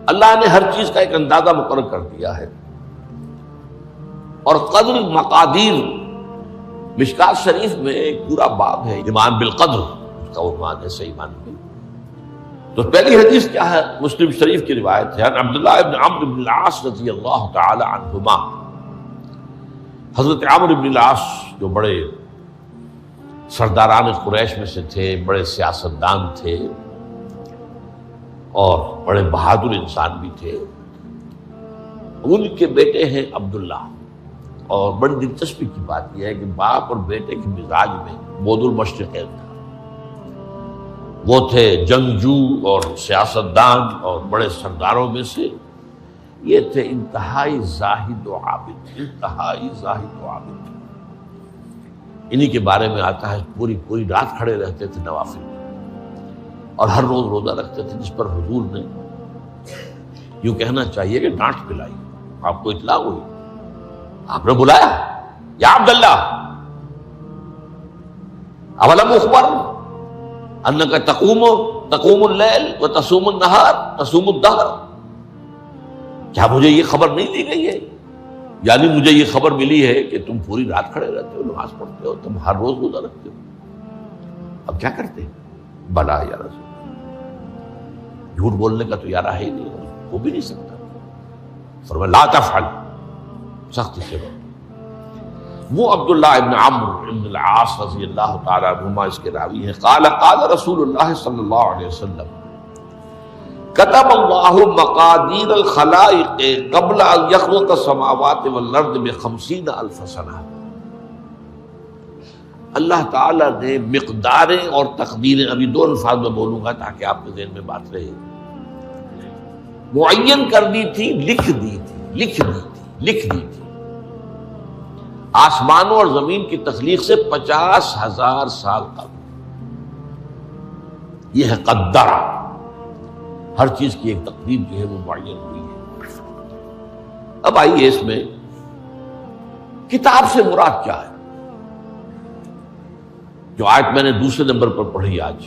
اللہ نے ہر چیز کا ایک اندازہ مقرر کر دیا ہے. اور قدر مقادیر، مشکات شریف میں ایک پورا باب ہے ایمان بالقدر، اس کا عنوان ہے صحیح ایمان میں. تو پہلی حدیث کیا ہے؟ مسلم شریف کی روایت ہے عبداللہ ابن عمرو بن العاص رضی اللہ تعالی عنہما. حضرت عمرو بن العاص جو بڑے سرداران قریش میں سے تھے، بڑے سیاستدان تھے اور بڑے بہادر انسان بھی تھے، ان کے بیٹے ہیں عبداللہ. اور بڑی دلچسپی کی بات یہ ہے کہ باپ اور بیٹے کے مزاج میں بود المشرقین تھا. وہ تھے جنگجو اور سیاستدان اور بڑے سرداروں میں سے، یہ تھے انتہائی زاہد و عابد، انتہائی زاہد و عابد. انہی کے بارے میں آتا ہے پوری رات کھڑے رہتے تھے نوافل میں، اور ہر روز روزہ رکھتے تھے، جس پر حضور نے یوں کہنا چاہیے کہ ڈانٹ پلائی. آپ کو اطلاع ہوئی، آپ نے بلایا، یا عبداللہ اولم اخبر انک تقوم اللیل وتصوم النہار تصوم الدہر. کیا مجھے یہ خبر نہیں دی گئی ہے؟ یعنی مجھے یہ خبر ملی ہے کہ تم پوری رات کھڑے رہتے ہو، نماز پڑھتے ہو، تم ہر روز روزہ رکھتے ہو. اب کیا کرتے؟ بلا یا رسول، جھوٹ بولنے کا تو یارہ ہے ہی نہیں، ہو بھی نہیں سکتا. فرمایا لا تفعل، سختی سے بات. وہ عبداللہ ابن عمرو ابن العاص رضی اللہ تعالی عنہما اس کے راوی ہیں. قال رسول اللہ صلی اللہ علیہ وسلم كتب اللہ مقادیر الخلائق قبل ان يخلق السماوات والارض ب50,000 سنہ. اللہ تعالیٰ نے مقداریں اور تقدیریں، ابھی دو الفاظ میں بولوں گا تاکہ آپ کے ذہن میں بات رہے، معین کر دی تھی، لکھ دی تھی. آسمانوں اور زمین کی تخلیق سے 50,000 سال قبل. یہ ہے قدر، ہر چیز کی ایک تقدیر جو ہے وہ معین ہوئی ہے. اب آئیے اس میں کتاب سے مراد کیا ہے؟ جو آیت میں نے دوسرے نمبر پر پڑھی آج،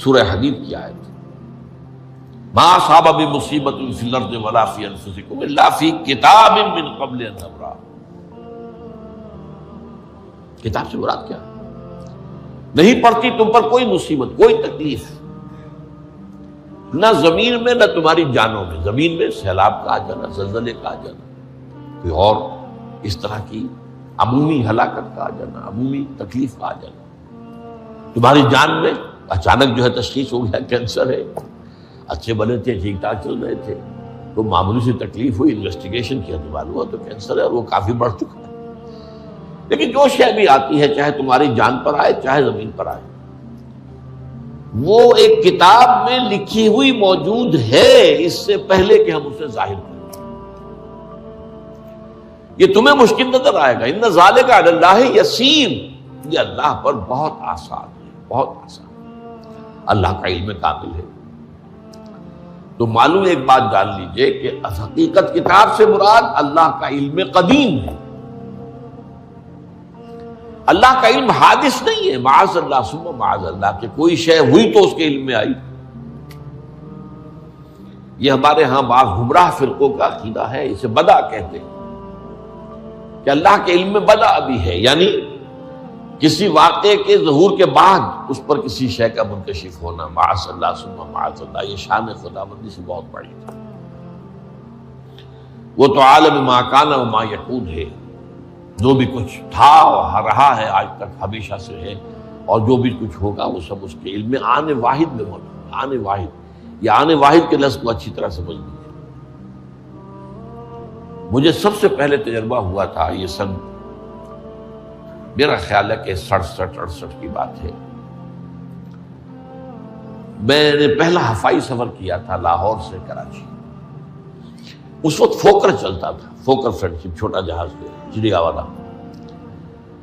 سورہ حدید کی آیت، ما اصاب بمصیبۃ فی الارض ولا فی انفسکم الا فی کتاب من قبل ان نبرأ. کتاب سے مراد کیا؟ نہیں پڑتی تم پر کوئی مصیبت، کوئی تکلیف، نہ زمین میں نہ تمہاری جانوں میں. زمین میں سیلاب کا آ جانا، زلزلے کا آ جانا، کوئی اور اس طرح کی عمومی ہلاکت کا آ جانا، عمومی تکلیف کا آ جانا. تمہاری جان میں اچانک جو ہے تشخیص ہو گیا کینسر ہے، اچھے بنے تھے، ٹھیک ٹھاک چل رہے تھے، تو معمولی سی تکلیف ہوئی، انویسٹیگیشن کیا تو معلوم ہوا تو کینسر ہے اور وہ کافی بڑھ چکا ہے. لیکن جو شے بھی آتی ہے، چاہے تمہاری جان پر آئے چاہے زمین پر آئے، وہ ایک کتاب میں لکھی ہوئی موجود ہے اس سے پہلے کہ ہم اسے ظاہر کریں. یہ تمہیں مشکل نظر آئے گا، ان ذالک علی اللہ یسیر، یہ اللہ پر بہت آسان ہے، بہت آسان. اللہ کا علم کامل ہے. تو معلوم ایک بات جان لیجئے کہ حقیقت کتاب سے مراد اللہ کا علم قدیم ہے. اللہ کا علم حادث نہیں ہے، معاذ اللہ ثم معاذ اللہ، کہ کوئی شے ہوئی تو اس کے علم میں آئی. یہ ہمارے ہاں بعض گمراہ فرقوں کا عقیدہ ہے، اسے بدع کہتے ہیں کہ اللہ کے علم میں بدع بھی ہے، یعنی کسی واقعے کے ظہور کے بعد اس پر کسی شے کا منکشف ہونا. معاذ اللہ ثم معاذ اللہ، یہ شان خداوندی سے بہت بڑی ہے. وہ تو عالم ما کان و ما یکون ہے، جو بھی کچھ تھا اور رہا ہے آج تک ہمیشہ سے ہے، اور جو بھی کچھ ہوگا وہ سب اس کے علم میں آنے واحد میں موجود ہے. آنے واحد، یہ آنے واحد کے لفظ کو اچھی طرح سمجھ لیجیے. مجھے سب سے پہلے تجربہ ہوا تھا، یہ سن میرا خیال ہے کہ 67-68 کی بات ہے. میں نے پہلا ہفائی سفر کیا تھا لاہور سے کراچی. اس وقت فوکر چلتا تھا، فوکر فرینڈ شپ، چھوٹا جہاز چڑیا والا،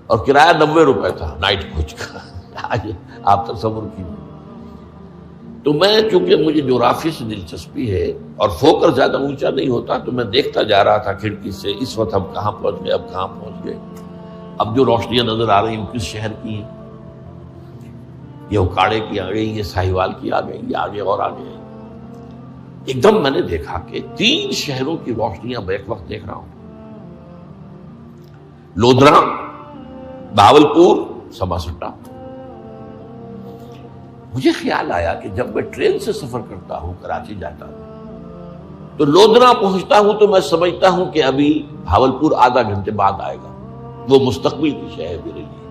اور کرایہ 90 روپے تھا نائٹ کوچ کا. آج آپ تصور کیجیے. تو میں چونکہ مجھے جغرافی سے دلچسپی ہے اور فوکر زیادہ اونچا نہیں ہوتا، تو میں دیکھتا جا رہا تھا کھڑکی سے، اس وقت ہم کہاں پہنچ گئے، اب کہاں پہنچ گئے، اب جو روشنیاں نظر آ رہی ہیں کس شہر کی ہیں، یہ اکاڑے کی آ گئی، یہ ساہیوال کی آ گئی، یہ آگے اور آگے. ایک دم میں نے دیکھا کہ 3 شہروں کی روشنیاں میں ایک وقت دیکھ رہا ہوں، لودھرا، بہاولپور، سماسٹا۔ مجھے خیال آیا کہ جب میں ٹرین سے سفر کرتا ہوں، کراچی جاتا ہوں، تو لودھرا پہنچتا ہوں تو میں سمجھتا ہوں کہ ابھی بہاولپور آدھا گھنٹے بعد آئے گا، وہ مستقبل کی شے ہے میرے لیے۔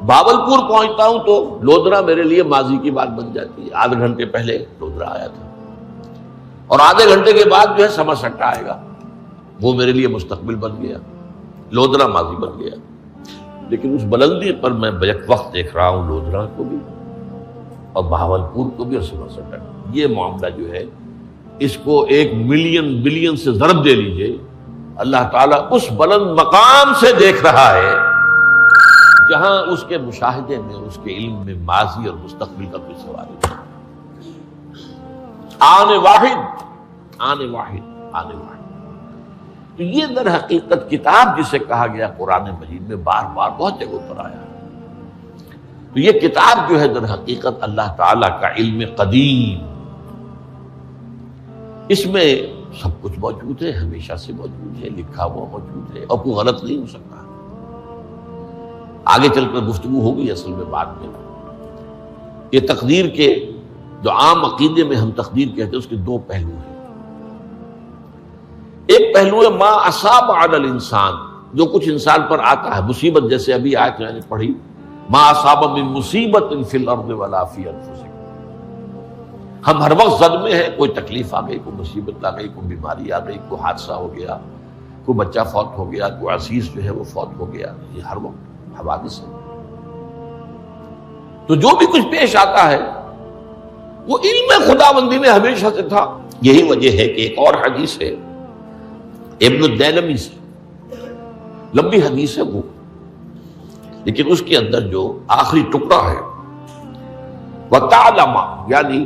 بہاولپور پہنچتا ہوں تو لودھرا میرے لیے ماضی کی بات بن جاتی ہے، آدھے گھنٹے پہلے لودھرا آیا تھا، اور آدھے گھنٹے کے بعد جو ہے سماسٹا آئے گا، وہ میرے لیے مستقبل بن گیا، لودھرا ماضی بن گیا۔ لیکن اس بلندی پر میں بیک وقت دیکھ رہا ہوں لودھرا کو بھی اور بہاولپور کو بھی اور سماسٹا کو۔ یہ معاملہ جو ہے اس کو 1 ملین بلین سے ضرب دے لیجئے، اللہ تعالیٰ اس بلند مقام سے دیکھ رہا ہے جہاں اس کے مشاہدے میں، اس کے علم میں ماضی اور مستقبل کا کوئی سوال نہیں۔ آنے واحد۔ تو یہ در حقیقت کتاب جسے کہا گیا قرآن مجید میں بار بار بہت جگہوں پر آیا ہے، تو یہ کتاب جو ہے در حقیقت اللہ تعالیٰ کا علم قدیم، اس میں سب کچھ موجود ہے، ہمیشہ سے موجود ہے، لکھا ہوا موجود ہے، اور کوئی غلط نہیں ہو سکتا۔ آگے چل کر گفتگو ہوگی اصل میں بعد میں۔ یہ تقدیر کے جو عام عقیدے میں ہم تقدیر کہتے ہیں، اس کے 2 پہلو ہیں۔ ایک پہلو ہے ما اصاب علی الانسان، جو کچھ انسان پر آتا ہے مصیبت، جیسے ابھی آیت میں نے پڑھی ما اصاب من مصیبت فی الارض ولا فی انفسکم۔ ہم ہر وقت زد میں ہیں، کوئی تکلیف آ گئی، کوئی مصیبت آ گئی، کوئی بیماری آ گئی، کوئی حادثہ ہو گیا، کوئی بچہ فوت ہو گیا، کوئی عزیز جو ہے وہ فوت ہو گیا، یہ ہر وقت حوادث ہے۔ تو جو بھی کچھ پیش آتا ہے وہ علم خداوندی میں ہمیشہ سے تھا۔ یہی وجہ ہے کہ ایک اور حدیث ہے ابن الدیلمی سے، لمبی حدیث ہے وہ، لیکن اس کے اندر جو آخری ٹکڑا ہے وَتَعْلَمَ، یعنی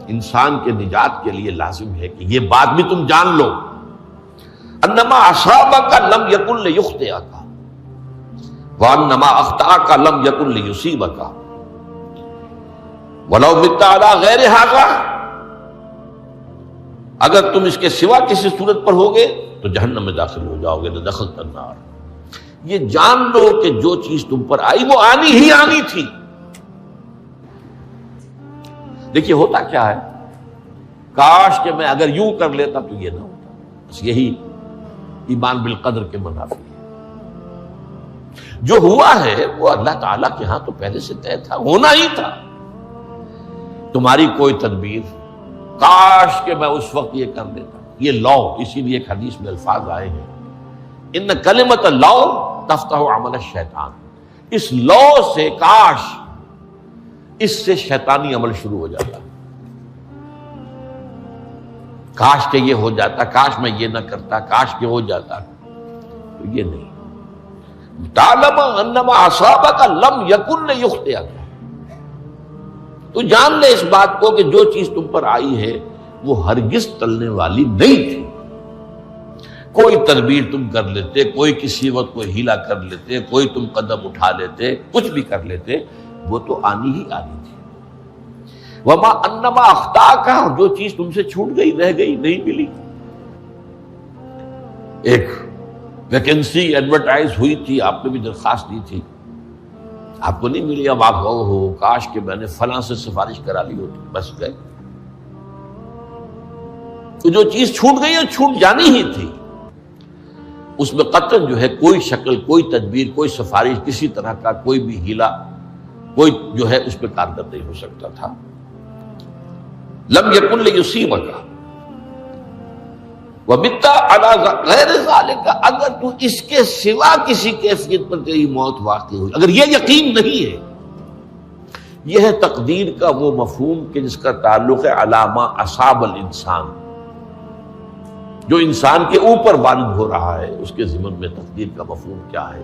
انسان کے نجات کے لیے لازم ہے کہ یہ بات بھی تم جان لو انما اصابک لم یکن لیخطئک وانما اخطأک لم یکن لیصیبک ولو مت علی غیر ھذا، اگر تم اس کے سوا کسی صورت پر ہوگے تو جہنم میں داخل ہو جاؤ گے، لدخلت النار۔ یہ جان لو کہ جو چیز تم پر آئی وہ آنی ہی آنی تھی۔ دیکھیے ہوتا کیا ہے، کاش کہ میں اگر یوں کر لیتا تو یہ نہ ہوتا، بس یہی ایمان بالقدر کے منافی ہے۔ جو ہوا ہے وہ اللہ تعالیٰ کے ہاں تو پہلے سے طے تھا، ہونا ہی تھا۔ تمہاری کوئی تدبیر، کاش کہ میں اس وقت یہ کر لیتا، یہ لا، اسی لیے ایک حدیث میں الفاظ آئے ہیں ان کلمۃ لا تفتح عمل الشیطان، اس لا سے، کاش، اس سے شیطانی عمل شروع ہو جاتا، کاش کہ یہ ہو جاتا، کاش میں یہ نہ کرتا، کاش کہ ہو جاتا، تو یہ نہیں۔ تعلم انما اصابک لم یکن لیخطئک، تو جان لے اس بات کو کہ جو چیز تم پر آئی ہے وہ ہرگز ٹلنے والی نہیں تھی۔ کوئی تدبیر تم کر لیتے، کوئی کسی وقت کوئی ہیلا کر لیتے، کوئی تم قدم اٹھا لیتے، کچھ بھی کر لیتے، وہ تو آنی ہی آنی تھی۔ وما انما اخطاک، جو چیز تم سے چھوٹ گئی، رہ گئی، نہیں ملی۔ ایک ویکنسی ایڈورٹائز ہوئی تھی، آپ نے بھی درخواست دی تھی، آپ کو نہیں ملی، اب آپ ہو کاش کہ میں نے فلاں سے سفارش کرا لی ہوتی، بس گئے۔ تو جو چیز چھوٹ گئی ہے چھوٹ جانی ہی تھی، اس میں قطعاً جو ہے کوئی شکل، کوئی تدبیر، کوئی سفارش، کسی طرح کا کوئی بھی ہیلا، کوئی جو ہے اس پہ کارگر نہیں ہو سکتا تھا۔ لم یکن لیصیبک ومت علی غیر ذالک، اگر تو اس کے سوا کسی کیفیت پر تیری موت واقع ہوئی، اگر یہ یقین نہیں ہے، یہ ہے تقدیر کا وہ مفہوم کہ جس کا تعلق ہے علامہ اصاب الانسان، جو انسان کے اوپر وارد ہو رہا ہے، اس کے ضمن میں تقدیر کا مفہوم کیا ہے؟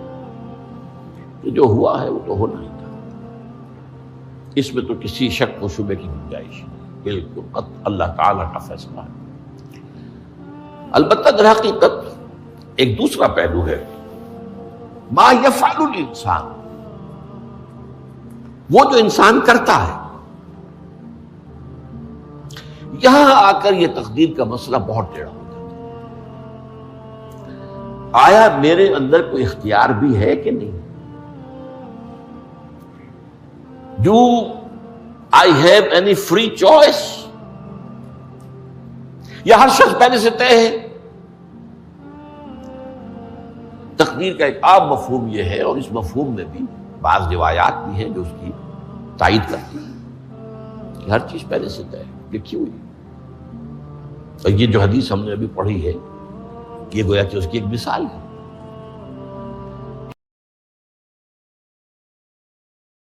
کہ جو ہوا ہے وہ تو ہونا ہی تھا، اس میں تو کسی شک و شبے کی گنجائش نہیں، بالکل قطع اللہ تعالیٰ کا فیصلہ ہے۔ البتہ در حقیقت ایک دوسرا پہلو ہے، ما یفعل الانسان، وہ جو انسان کرتا ہے، یہاں آ کر یہ تقدیر کا مسئلہ بہت ٹیڑھا ہو جاتا ہے۔ آیا میرے اندر کوئی اختیار بھی ہے کہ نہیں؟ Do I have any free choice؟ یا ہر شخص پہلے سے طے ہے؟ تقدیر کا ایک عام مفہوم یہ ہے، اور اس مفہوم میں بھی بعض روایات بھی ہیں جو اس کی تائید کرتی ہیں کہ ہر چیز پہلے سے طے ہے، لکھی ہوئی ہے۔ اور یہ جو حدیث ہم نے ابھی پڑھی ہے، یہ گویا کہ اس کی ایک مثال ہے۔